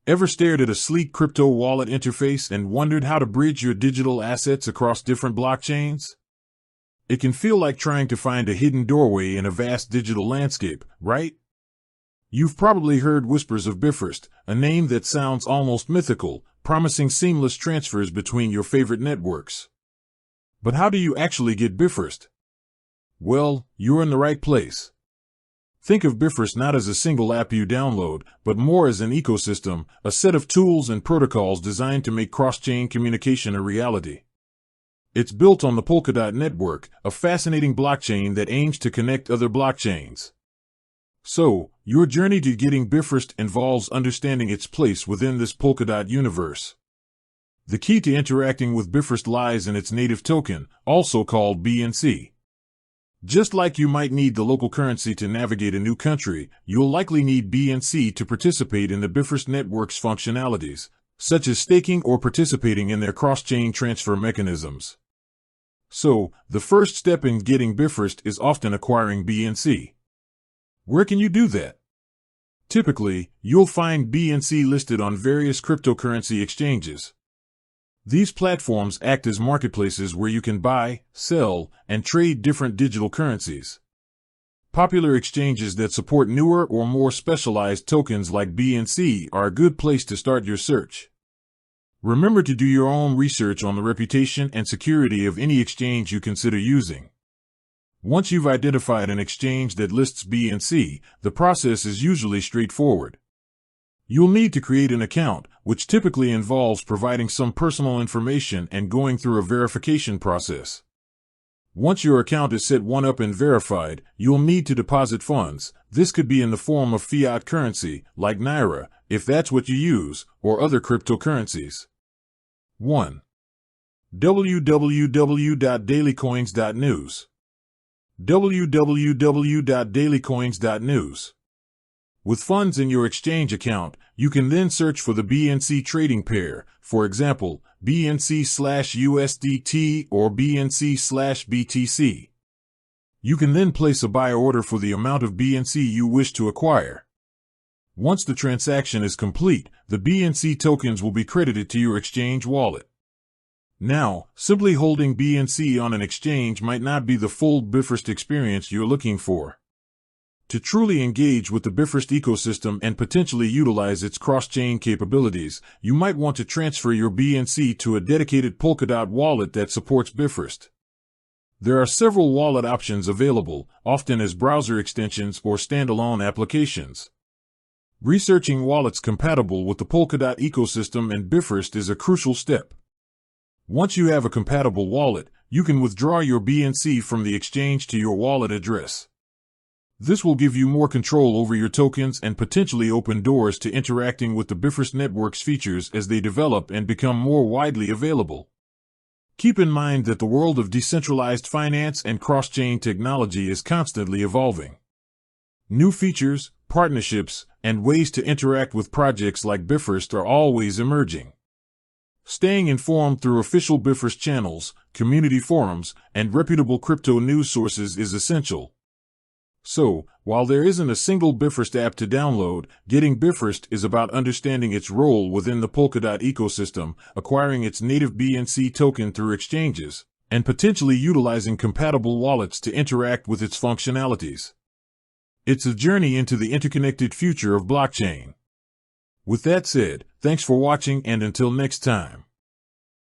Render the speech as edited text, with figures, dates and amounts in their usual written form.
Ever stared at a sleek crypto wallet interface and wondered how to bridge your digital assets across different blockchains? It can feel like trying to find a hidden doorway in a vast digital landscape, right? You've probably heard whispers of Bifrost, a name that sounds almost mythical, promising seamless transfers between your favorite networks. But how do you actually get Bifrost? Well, you're in the right place. Think of Bifrost not as a single app you download, but more as an ecosystem, a set of tools and protocols designed to make cross-chain communication a reality. It's built on the Polkadot network, a fascinating blockchain that aims to connect other blockchains. So, your journey to getting Bifrost involves understanding its place within this Polkadot universe. The key to interacting with Bifrost lies in its native token, also called BNC. Just like you might need the local currency to navigate a new country, you'll likely need BNC to participate in the Bifrost network's functionalities, such as staking or participating in their cross-chain transfer mechanisms. So, the first step in getting Bifrost is often acquiring BNC. Where can you do that? Typically, you'll find BNC listed on various cryptocurrency exchanges. These platforms act as marketplaces where you can buy, sell, and trade different digital currencies. Popular exchanges that support newer or more specialized tokens like BNC are a good place to start your search. Remember to do your own research on the reputation and security of any exchange you consider using. Once you've identified an exchange that lists BNC, the process is usually straightforward. You'll need to create an account, which typically involves providing some personal information and going through a verification process. Once your account is set up and verified, you'll need to deposit funds. This could be in the form of fiat currency, like Naira, if that's what you use, or other cryptocurrencies. 1. www.dailycoins.news. www.dailycoins.news. With funds in your exchange account, you can then search for the BNC trading pair, for example, BNC/USDT or BNC/BTC. You can then place a buy order for the amount of BNC you wish to acquire. Once the transaction is complete, the BNC tokens will be credited to your exchange wallet. Now, simply holding BNC on an exchange might not be the full Bifrost experience you're looking for. To truly engage with the Bifrost ecosystem and potentially utilize its cross-chain capabilities, you might want to transfer your BNC to a dedicated Polkadot wallet that supports Bifrost. There are several wallet options available, often as browser extensions or standalone applications. Researching wallets compatible with the Polkadot ecosystem and Bifrost is a crucial step. Once you have a compatible wallet, you can withdraw your BNC from the exchange to your wallet address. This will give you more control over your tokens and potentially open doors to interacting with the Bifrost network's features as they develop and become more widely available. Keep in mind that the world of decentralized finance and cross-chain technology is constantly evolving. New features, partnerships, and ways to interact with projects like Bifrost are always emerging. Staying informed through official Bifrost channels, community forums, and reputable crypto news sources is essential. So, while there isn't a single Bifrost app to download, getting Bifrost is about understanding its role within the Polkadot ecosystem, acquiring its native BNC token through exchanges, and potentially utilizing compatible wallets to interact with its functionalities. It's a journey into the interconnected future of blockchain. With that said, thanks for watching, and until next time.